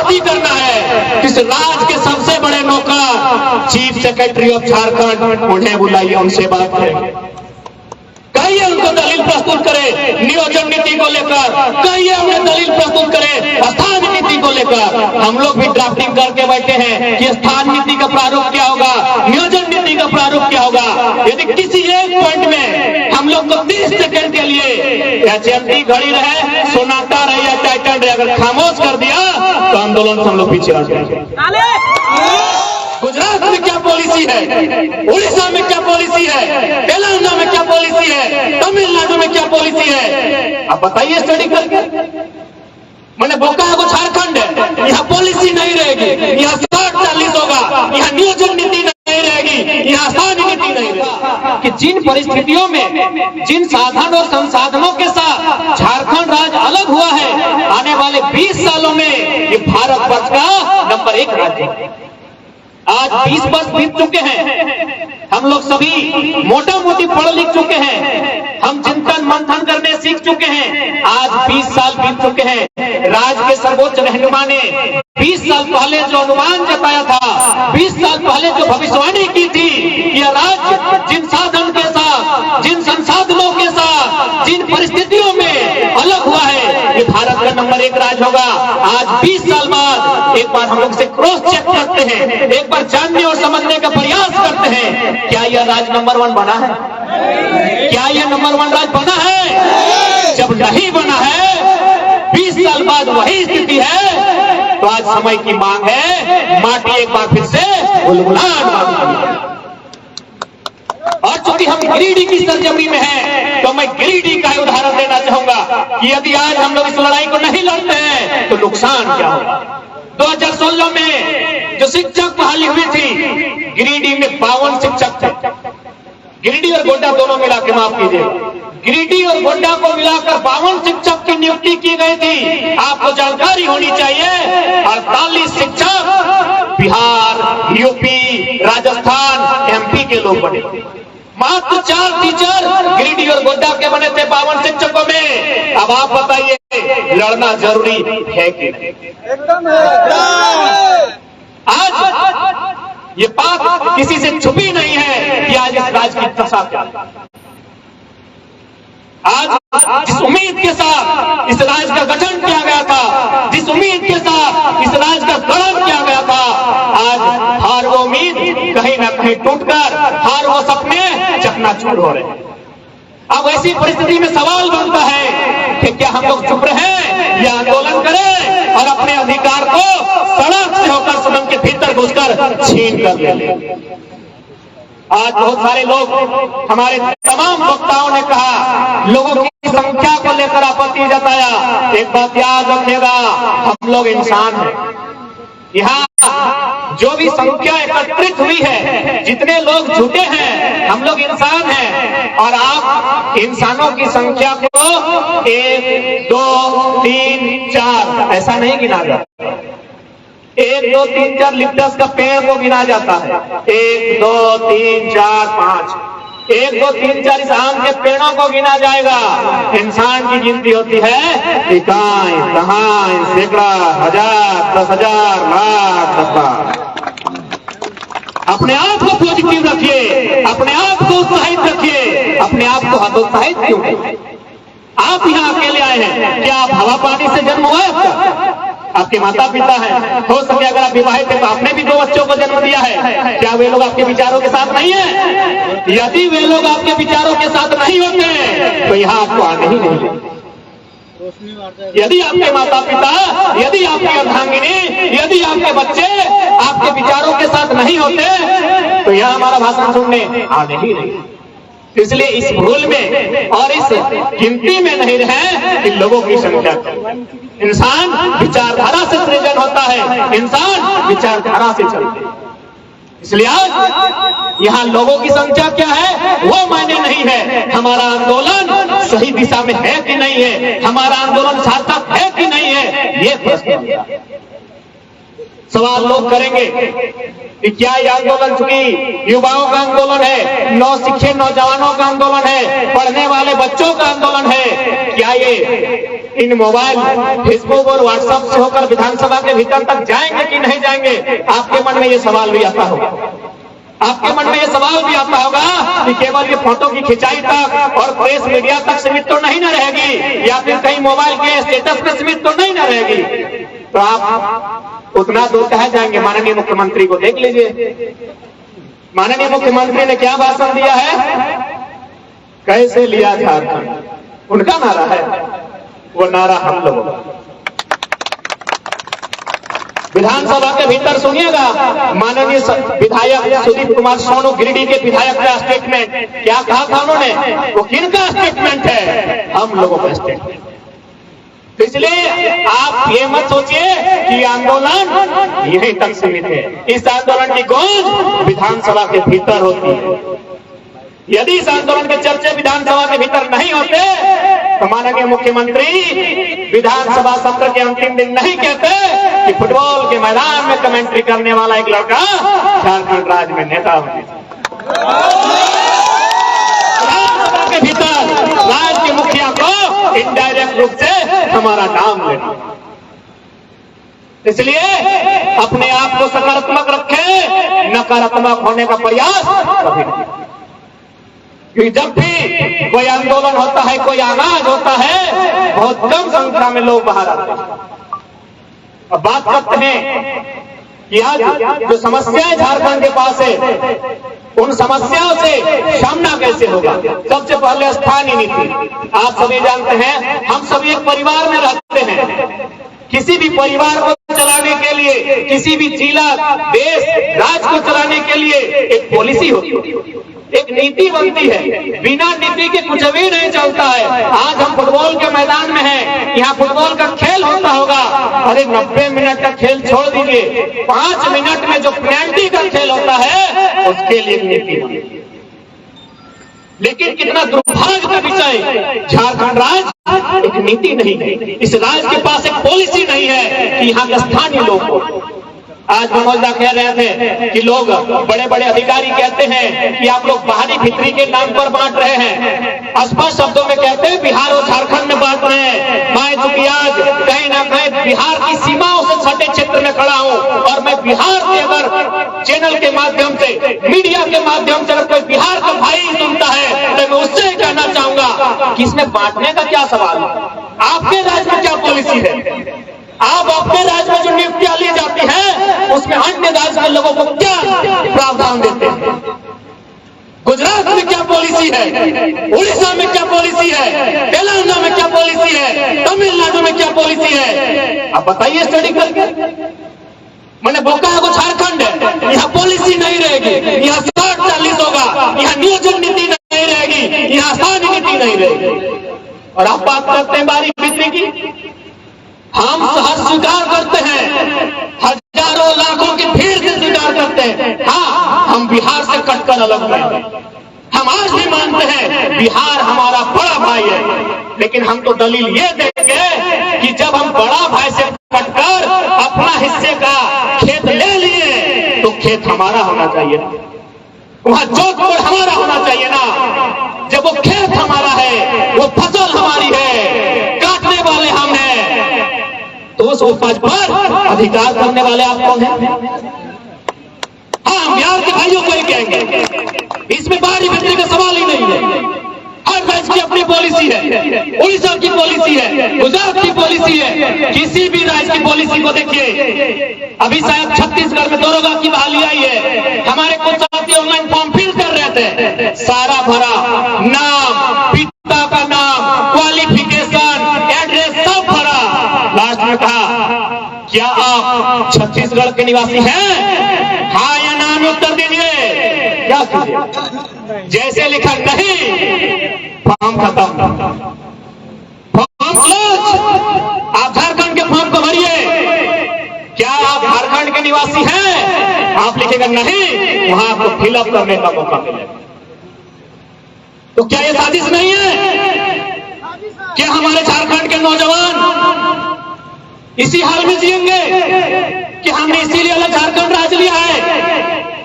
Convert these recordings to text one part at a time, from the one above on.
बात ही करना है। इस राज के सबसे बड़े नौकर चीफ सेक्रेटरी ऑफ झारखंड, उन्हें बुलाइए, उनसे बात करेंगे। कहिए उनको दलील प्रस्तुत करे नियोजन नीति को लेकर, कहिए उन्हें दलील प्रस्तुत करे स्थान नीति को लेकर। हम लोग भी ड्राफ्टिंग करके बैठे हैं कि स्थान नीति का प्रारूप क्या होगा, नियोजन नीति का प्रारूप क्या होगा। यदि किसी एक पॉइंट में हम लोग को 30 सेकंड के लिए या चलती घड़ी रहे, सोनाटा रहे या टाइटन रहे, अगर खामोश कर दिया तो आंदोलन से हम लोग पीछे हट जाएंगे। गुजरात में क्या पॉलिसी है, उड़ीसा में क्या पॉलिसी है, तेलंगाना में क्या पॉलिसी है, तमिलनाडु में क्या पॉलिसी है, आप बताइए स्टडी करके। मैंने बोकारो को झारखंड है, यहाँ पॉलिसी नहीं रहेगी, यहाँ 60-40 होगा, यहाँ नियोजन नीति नहीं रहेगी, यहाँ स्थान नीति नहीं रहेगी। कि जिन परिस्थितियों में, जिन साधन और संसाधनों के साथ झारखंड राज्य अलग हुआ है, आने वाले 20 सालों में ये भारत वर्ष का नंबर 1 राज्य है। आज 20 वर्ष बीत चुके हैं, हम लोग सभी मोटा मोटी पढ़ लिख चुके हैं, हम चिंतन मंथन करने सीख चुके हैं। आज 20 साल बीत चुके हैं, राज्य के सर्वोच्च रहनुमा ने 20 साल पहले जो अनुमान जताया था, 20 साल पहले जो भविष्यवाणी की थी, यह राज्य जिन साधन के साथ, जिन संसाधनों के साथ, जिन परिस्थितियों में अलग हुआ है, ये भारत का नंबर 1 राज्य होगा। आज 20 साल बाद एक बार हम लोग से क्रॉस चेक करते हैं, एक बार जानने और समझने का प्रयास करते हैं, क्या यह राज्य नंबर 1 बना है? क्या यह नंबर 1 राज्य बना है? जब नहीं बना है, 20 साल बाद वही स्थिति है, तो आज समय की मांग है, माटी एक बार फिर से गुलगुलाहट मांगती। और चूंकि हम गिरिडीह की सरजमी में हैं, तो मैं गिरिडीह का उदाहरण देना चाहूंगा कि यदि आज हम लोग इस लड़ाई को नहीं लड़ते हैं तो नुकसान क्या होगा। 2016 में जो शिक्षक बहाली हुई थी, गिरिडीह में 52 शिक्षक थे। गिरिडीह और गोड्डा दोनों मिला के, माफ कीजिए, गिरिडीह और गोड्डा को मिलाकर 52 शिक्षक की नियुक्ति की गई थी। आपको जानकारी होनी चाहिए, 48 शिक्षक बिहार, यूपी, राजस्थान, एमपी के लोग बने। मात्र 4 टीचर गिरिडीह और गोड्डा के बने थे 52 शिक्षकों में। अब आप बताइए, लड़ना जरूरी है कि नहीं? एकदम है। आज ये बात किसी से छुपी नहीं है कि आज इस राज्य की दशा क्या है। आज जिस उम्मीद के साथ इस राज्य का गठन किया गया था, जिस उम्मीद के साथ इस राज्य का गठन किया गया था, आज हर वो उम्मीद कहीं ना कहीं टूटकर, हर वो सपने चकनाचूर हो रहे हैं। अब ऐसी परिस्थिति में सवाल बनता है कि क्या हम लोग चुप रहे या आंदोलन करें और अपने अधिकार को सड़क से होकर सदन के भीतर घुसकर छीन कर ले। आज बहुत सारे लोग, हमारे तमाम वक्ताओं ने कहा, लोगों की संख्या को लेकर आपत्ति जताया। एक बात याद रखिएगा, हम लोग इंसान हैं। यहाँ जो भी संख्या एकत्रित हुई है, जितने लोग जुटे हैं, हम लोग इंसान हैं। और आप इंसानों की संख्या को 1, 2, 3, 4 ऐसा नहीं गिना जाता। 1, 2, 3, 4 लिप्टस का पेड़ को गिना जाता है। 1, 2, 3, 4, 5, 1, 2, 3, 4 इस आम के पेड़ों को गिना जाएगा। इंसान की गिनती होती है इकाई, दहाई, सैकड़ा, 1000, 10,000, लाख, 10,00,000। अपने आप को पॉजिटिव रखिए, अपने आप को उत्साहित रखिए। अपने आप को हतोत्साहित क्यों? आप यहाँ अकेले आए हैं, क्या आप हवा पानी से जन्म हुआ है? आपके माता पिता हैं, हो सके अगर आप विवाहित थे तो आपने भी 2 बच्चों को जन्म दिया है। क्या वे लोग आपके विचारों के साथ नहीं है? यदि वे लोग आपके विचारों के साथ नहीं होते तो यहाँ आपको आने ही नहीं। यदि आपके माता पिता, यदि आपकी अर्धांगिनी, यदि आपके बच्चे आपके विचारों के साथ नहीं होते तो यहाँ हमारा भाषण सुनने आने ही नहीं। इसलिए इस भूल में और इस गिनती में नहीं रहे कि लोगों की संख्या। इंसान विचारधारा से सृजन होता है, इंसान विचारधारा से चलते हैं। इसलिए आज यहाँ लोगों की संख्या क्या है वो मायने नहीं है, हमारा आंदोलन सही दिशा में है कि नहीं है, हमारा आंदोलन सार्थक है कि नहीं है, ये प्रश्न सवाल लोग करेंगे कि क्या ये आंदोलन चूंकि युवाओं का आंदोलन है, नौसिखे नौजवानों का आंदोलन है, पढ़ने वाले बच्चों का आंदोलन है, क्या ये इन मोबाइल, फेसबुक और व्हाट्सएप से होकर विधानसभा के भीतर तक जाएंगे कि नहीं जाएंगे, आपके मन में ये सवाल भी आता होगा। आपके मन में ये सवाल भी आता होगा कि केवल ये फोटो की खिंचाई तक और प्रेस मीडिया तक सीमित तो नहीं न रहेगी, या फिर कहीं मोबाइल के स्टेटस में सीमित तो नहीं न रहेगी। तो आप उतना दूर कहा जाएंगे। माननीय मुख्यमंत्री को देख लीजिए, माननीय मुख्यमंत्री ने क्या भाषण दिया है, कैसे लिया झारखंड, उनका नारा है, वो नारा हम लोगों का। विधानसभा के भीतर सुनिएगा, माननीय विधायक सुदीप कुमार सोनू गिरिडीह के विधायक का स्टेटमेंट, क्या कहा था उन्होंने, वो किनका स्टेटमेंट है, हम लोगों का स्टेटमेंट। इसलिए आप ये मत सोचिए कि आंदोलन यहीं तक सीमित है। इस आंदोलन की गूंज विधानसभा के भीतर होती है। यदि इस आंदोलन के चर्चे विधानसभा के भीतर नहीं होते तो माननीय मुख्यमंत्री विधानसभा सत्र के अंतिम दिन नहीं कहते कि फुटबॉल के मैदान में कमेंट्री करने वाला एक लड़का झारखंड राज्य में नेता होने। विधानसभा के भीतर राज्य के मुखिया को इनडायरेक्ट रूप से हमारा नाम लेना। इसलिए अपने आप को सकारात्मक रखें, नकारात्मक होने का प्रयास कभी नहीं। क्योंकि जब भी कोई आंदोलन होता है, कोई आगाज होता है, बहुत कम संख्या में लोग बाहर आते हैं। अब बात करते हैं कि आज जो समस्याएं झारखंड के पास है, उन समस्याओं से सामना कैसे होगा। सबसे पहले स्थानीय नीति। आप सभी जानते हैं, हम सभी एक परिवार में रहते हैं। किसी भी परिवार को चलाने के लिए, किसी भी जिला, देश, राज्य को चलाने के लिए एक पॉलिसी होती है, एक नीति बनती है। बिना नीति के कुछ भी नहीं चलता है। आज हम फुटबॉल के मैदान में हैं, यहाँ फुटबॉल का खेल होता होगा, अरे 90 मिनट का खेल छोड़ दीजिए, 5 मिनट में जो पेनल्टी का खेल होता है उसके लिए नीति बनती है। लेकिन कितना दुर्भाग्य का विषय, झारखंड राज्य एक नीति नहीं है। इस राज्य के पास एक पॉलिसी नहीं है कि यहाँ के स्थानीय लोग को। आज मनोजदा कह रहे थे कि लोग, बड़े बड़े अधिकारी कहते हैं कि आप लोग बाहरी भीतरी के नाम पर बांट रहे हैं। स्पष्ट शब्दों में कहते हैं बिहार और झारखंड में बांट रहे हैं। मैं चूंकि आज कहीं ना कहीं बिहार की सीमाओं से सटे क्षेत्र में खड़ा हूं, और मैं बिहार के अगर चैनल के माध्यम से, मीडिया के माध्यम से अगर कोई बिहार का भाई सुनता है तो मैं उससे कहना चाहूंगा कि इसमें बांटने का क्या सवाल है। आपके राज्य में क्या पॉलिसी है? आप अपने राज्य में जो नियुक्तियां ली जाती है उसमें अन्य राज्य के लोगों को क्या प्रावधान देते हैं? गुजरात में क्या पॉलिसी है, उड़ीसा में क्या पॉलिसी है, तेलंगाना में क्या पॉलिसी है, तमिलनाडु में क्या पॉलिसी है? आप बताइए स्टडी करके। मैंने बोकारो झारखंड है, यहाँ पॉलिसी नहीं रहेगी, यहाँ 60-40 होगा, यहाँ नियोजन नीति नहीं रहेगी, यहाँ स्थानीय नीति नहीं रहेगी। और आप बात करते हैं बारी बिक्री की, हम हर स्वीकार करते हैं, हजारों लाखों की भीड़ से स्वीकार करते हैं। हाँ, हम बिहार से कटकर अलग हैं। हम आज भी मानते हैं बिहार हमारा बड़ा भाई है, लेकिन हम तो दलील ये देंगे कि जब हम बड़ा भाई से कटकर अपना हिस्से का खेत ले लिए तो खेत हमारा होना चाहिए, वहां जोधपुर हमारा होना चाहिए ना। जब वो खेत हमारा है, वो फसल हमारी है, काटने वाले हम हैं, तो उस उपज पर अधिकार करने वाले आप कौन हैं? हाँ, बिहार के भाइयों को ही कहेंगे, इसमें बाहरी भीतरी का सवाल ही नहीं है। हर राज्य की अपनी पॉलिसी है, उड़ीसा की पॉलिसी है, गुजरात की पॉलिसी है, किसी भी राज्य की पॉलिसी को देखिए। अभी शायद छत्तीसगढ़ में दरोगा की बहाली आई है, हमारे कुछ साथी ऑनलाइन फॉर्म फिल कर रहे थे, सारा भरा, नाम, पिता का नाम, क्वालिफिकेशन, एड्रेस सब भरा। लास्ट में कहा, क्या आप छत्तीसगढ़ के निवासी हैं? हाँ या ना में उत्तर दीजिए। क्या कीजिए? जैसे लिखा नहीं, फॉर्म खत्म, फॉर्म क्लोज। आप झारखंड के फॉर्म को भरिए। क्या आप झारखंड के निवासी हैं? आप लिखेगा नहीं, वहां आपको फिलअप करने का मौका मिलेगा। तो क्या ये साजिश नहीं है? क्या हमारे झारखंड के नौजवान इसी हाल में जिएंगे कि हमने इसीलिए अलग झारखंड राज्य लिया है?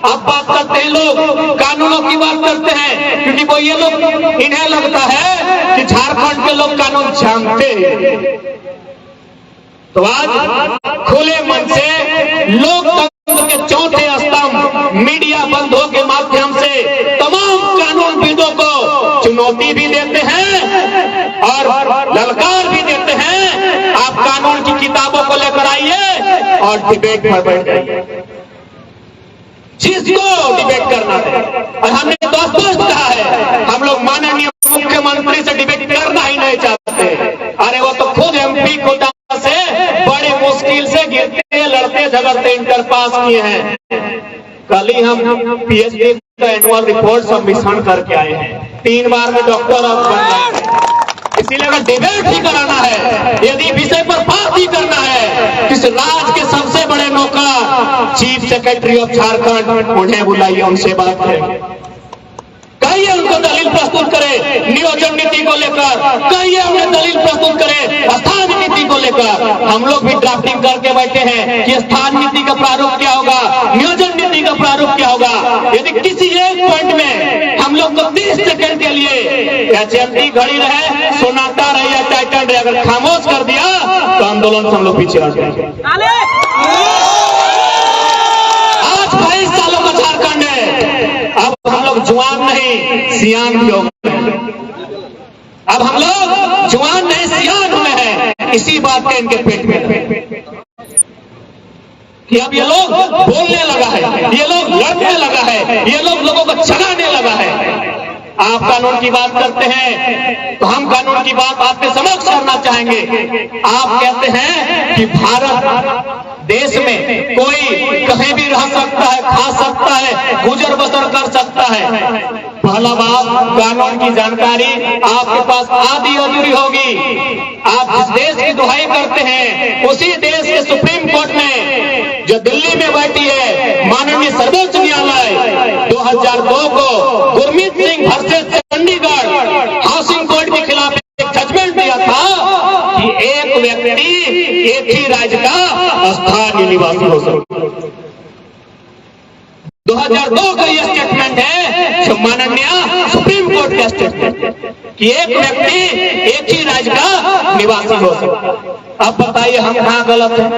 अब बात करते हैं लोग कानूनों की बात करते हैं, क्योंकि वो ये लोग इन्हें लगता है कि झारखंड के लोग कानून जानते हैं। तो आज खुले मन से लोकतंत्र के चौथे स्तंभ मीडिया बंधुओं के माध्यम से तमाम कानूनविदों को चुनौती भी देते हैं और ललकार भी देते हैं। आप कानून की किताबों को लेकर आइए और डिबेट पर बैठ जाइए, जिसको डिबेट करना है। और हमने तो स्पष्ट कहा है, हम लोग माननीय मुख्यमंत्री से डिबेट करना ही नहीं चाहते। अरे वो तो खुद एमपी कोटा से बड़ी मुश्किल से गिरते लड़ते झगड़ते इंटर पास किए हैं। कल ही हम पीएचडी का एनुअल रिपोर्ट सबमिशन करके आए हैं, 3 बार में डॉक्टर और बन गए। इसीलिए अगर डिबेट ही कराना है, यदि विषय पर बात ही करना है, इस राज्य के सबसे बड़े नौकर चीफ सेक्रेटरी ऑफ झारखंड, उन्हें बुलाइए, उनसे बात करें। कहिए उनको दलील प्रस्तुत करें नियोजन नीति को लेकर, कहिए उन्हें दलील प्रस्तुत करें स्थान नीति को लेकर। हम लोग भी ड्राफ्टिंग करके बैठे हैं कि स्थान नीति का प्रारूप क्या होगा, नियोजन नीति का प्रारूप क्या होगा। यदि किसी एक पॉइंट में हम लोग को 30 सेकंड के लिए या चलती घड़ी रहे, सोनाटा रहे या टाइटन रहे, अगर खामोश कर दिया तो आंदोलन से हम लोग पीछे हट जाएंगे। आज 22 सालों का झारखंड है, अब हम लोग जुआन नहीं सियान भी हो गए। अब हम लोग जुआन नहीं सियान हुए हैं। इसी बात के इनके पेट में कि अब ये लोग बोलने लगा है, ये लोग लड़ने लगा है, ये लोग लोगों को चलाने लगा है। आप कानून की बात करते हैं तो हम कानून की बात आपके समक्ष करना चाहेंगे। आप कहते हैं कि भारत देश में कोई कहीं भी रह सकता है, खा सकता है, गुजर बसर कर सकता है। पहला बात, कानून की जानकारी आपके पास आधी अधूरी होगी। आप जिस देश की दुहाई करते हैं, उसी देश के सुप्रीम कोर्ट में जो दिल्ली में बैठी है माननीय सर्वोच्च न्यायालय 2002 को Gurmeet Singh versus Chandigarh housing court के खिलाफ एक जजमेंट दिया था कि एक व्यक्ति एक ही राज्य का स्थानीय निवासी हो सकता है। 2002 का यह स्टेटमेंट है जो माननीय सुप्रीम कोर्ट का स्टेटमेंट कि एक व्यक्ति एक ही राज्य का निवासी हो सकता है। अब बताइए हम कहां गलत हैं,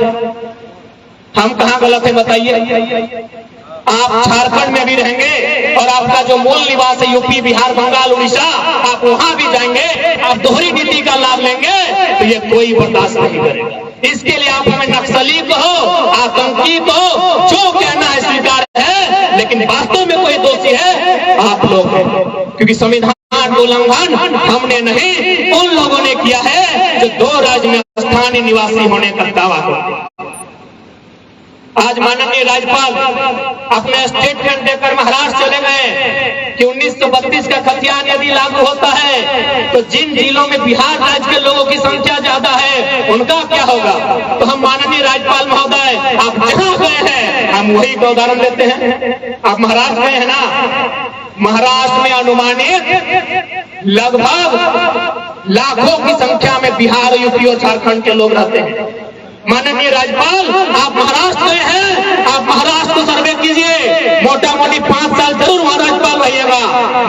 हम कहां गलत है बताइए। आप झारखंड में भी रहेंगे और आपका जो मूल निवास है यूपी, बिहार, बंगाल, उड़ीसा, आप वहां भी जाएंगे, आप दोहरी नीति का लाभ लेंगे तो ये कोई बर्दाश्त नहीं करेगा। इसके लिए आप हमें नक्सली कहो, आतंकी कहो, जो कहना है स्वीकार है, लेकिन वास्तव में कोई दोषी है आप लोग हैं, क्योंकि संविधान उल्लंघन हमने नहीं उन लोगों ने किया है जो 2 राज्य में स्थानीय निवासी होने का दावा करते हैं। आज माननीय राज्यपाल अपने स्टेटमेंट देकर महाराष्ट्र चले गए कि 1932 का खतियान यदि लागू होता है तो जिन जिलों में बिहार राज्य के लोगों की संख्या ज्यादा है उनका क्या होगा। तो हम माननीय राज्यपाल महोदय, आप जहां गए हैं हम वही का उदाहरण लेते हैं। आप महाराष्ट्र गए हैं ना, महाराष्ट्र में अनुमानित लगभग लाखों की संख्या में बिहार, यूपी और झारखंड के लोग रहते हैं। माननीय राज्यपाल आप महाराष्ट्र गए हैं, आप महाराष्ट्र को सर्वे कीजिए, मोटा मोटी 5 साल जरूर वहां राज्यपाल रहिएगा।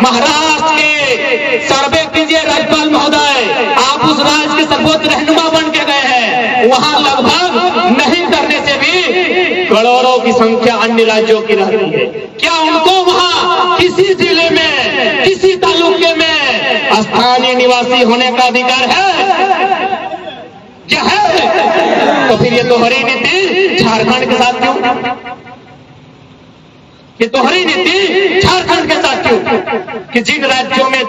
महाराष्ट्र के सर्वे कीजिए राज्यपाल महोदय, आप उस राज्य के सर्वोच्च रहनुमा बन के गए हैं, वहां लगभग नहीं करने से भी करोड़ों की संख्या अन्य राज्यों की रहती है। क्या उनको वहां किसी जिले में, किसी तालुके में स्थानीय निवासी होने का अधिकार है? क्या है? तो फिर ये दोहरी नीति झारखंड के साथ क्यों? ये दोहरी नीति झारखंड के साथ क्यों कि जिन राज्यों में